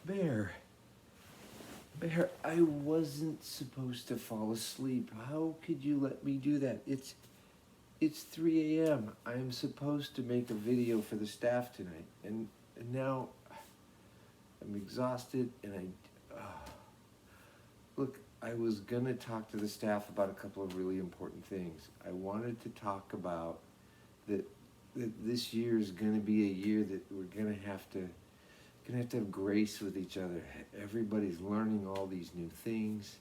Bear, Bear, I wasn't supposed to fall asleep. How could you let me do that? It's 3 a.m. I'm supposed to make a video for the staff tonight, and now I'm exhausted and look, I was gonna talk to the staff about a couple of really important things. I wanted to talk about that this year is gonna be a year that we're gonna have to have grace with each other. Everybody's learning all these new things,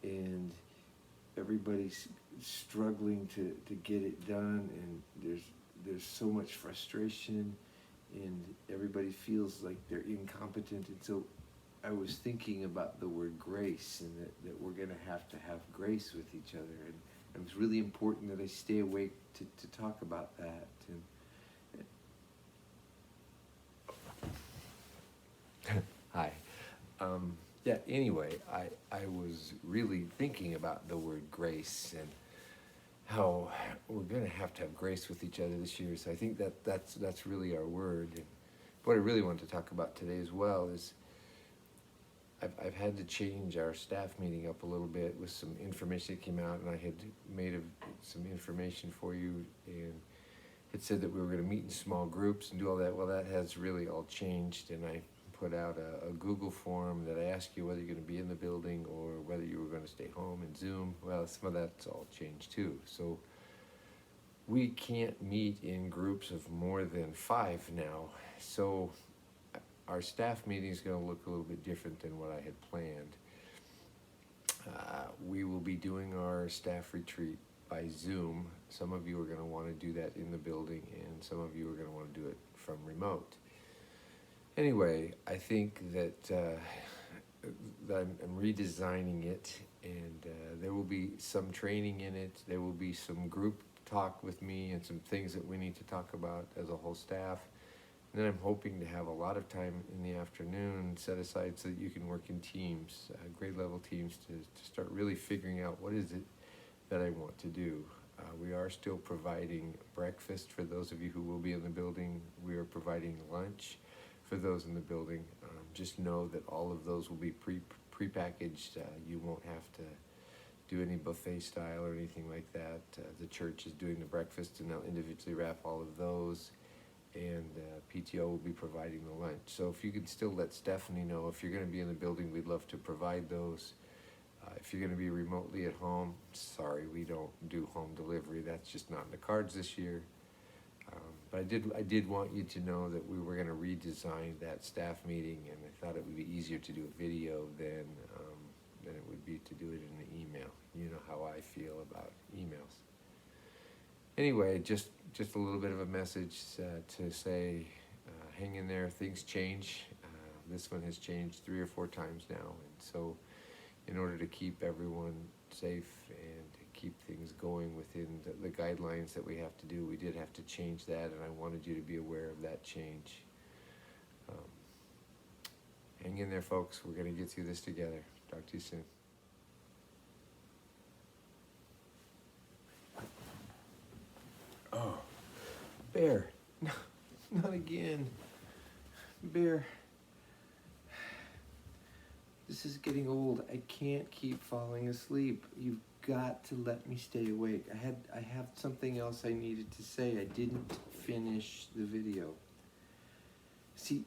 and everybody's struggling to get it done, and there's so much frustration, and everybody feels like they're incompetent. And so I was thinking about the word grace, and that we're gonna have to have grace with each other, and it was really important that I stay awake to talk about that. And hi. Yeah, anyway, I was really thinking about the word grace and how we're going to have grace with each other this year. So I think that's really our word. And what I really want to talk about today as well is I've had to change our staff meeting up a little bit with some information that came out, and I had made some information for you, and it said that we were going to meet in small groups and do all that. Well, that has really all changed, and I put out a Google form that I asked you whether you're going to be in the building or whether you were going to stay home and Zoom. Well, some of that's all changed too. So we can't meet in groups of more than 5 now. So our staff meeting is going to look a little bit different than what I had planned. We will be doing our staff retreat by Zoom. Some of you are going to want to do that in the building, and some of you are going to want to do it from remote. Anyway, I think that I'm redesigning it, and there will be some training in it. There will be some group talk with me and some things that we need to talk about as a whole staff. And then I'm hoping to have a lot of time in the afternoon set aside so that you can work in teams, grade level teams, to start really figuring out what is it that I want to do. We are still providing breakfast for those of you who will be in the building. We are providing lunch for those in the building. Just know that all of those will be pre-packaged. You won't have to do any buffet style or anything like that. The church is doing the breakfast, and they'll individually wrap all of those, and PTO will be providing the lunch. So if you could still let Stephanie know, if you're going to be in the building, we'd love to provide those. If you're going to be remotely at home, sorry, we don't do home delivery. That's just not in the cards this year. But I did want you to know that we were going to redesign that staff meeting, and I thought it would be easier to do a video than it would be to do it in an email. You know how I feel about emails. Anyway, just a little bit of a message to say, hang in there. Things change. This one has changed 3 or 4 times now, and so in order to keep everyone safe and keep things going within the guidelines that we have to do, we did have to change that, and I wanted you to be aware of that change. Hang in there, folks. We're going to get through this together. Talk to you soon. Oh, Bear, no, not again. Bear, this is getting old. I can't keep falling asleep. You've got to let me stay awake. I have something else I needed to say. I didn't finish the video. See,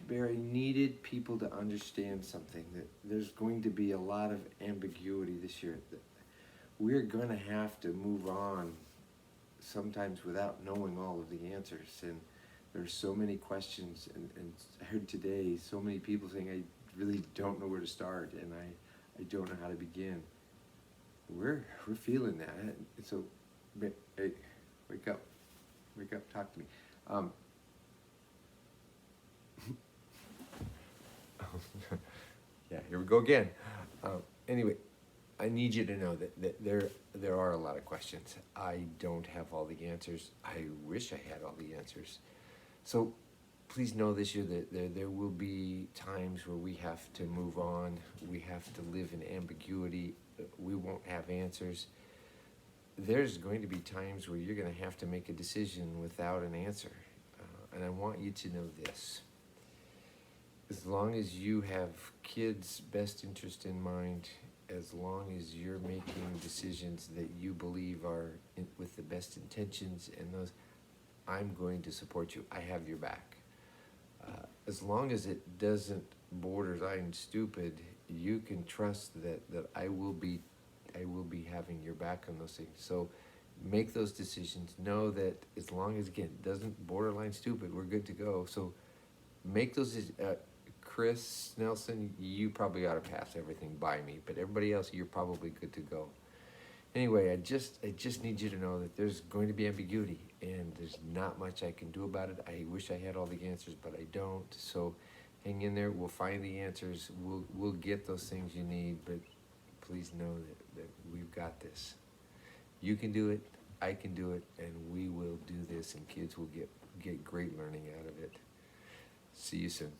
Bear, I needed people to understand something, that there's going to be a lot of ambiguity this year. We're going to have to move on sometimes without knowing all of the answers. And there's so many questions, and I heard today so many people saying, I really don't know where to start, and I don't know how to begin. We're feeling that. So, hey, wake up, talk to me. Yeah, here we go again. Anyway, I need you to know that there are a lot of questions. I don't have all the answers. I wish I had all the answers. So please know this year that there will be times where we have to move on. We have to live in ambiguity. We won't have answers. There's going to be times where you're going to have to make a decision without an answer. And I want you to know this. as long as you have kids' best interest in mind, as long as you're making decisions that you believe are with the best intentions and those, I'm going to support you. I have your back. As long as it doesn't borderline stupid, you can trust that I will be having your back on those things. So make those decisions. Know that as long as, again, it doesn't borderline stupid, we're good to go. So make those. Chris Nelson, you probably ought to pass everything by me, but everybody else, you're probably good to go. Anyway, I just need you to know that there's going to be ambiguity, and there's not much I can do about it. I wish I had all the answers, but I don't. So hang in there. We'll find the answers. We'll get those things you need, but please know that we've got this. You can do it. I can do it, and we will do this, and kids will get great learning out of it. See you soon.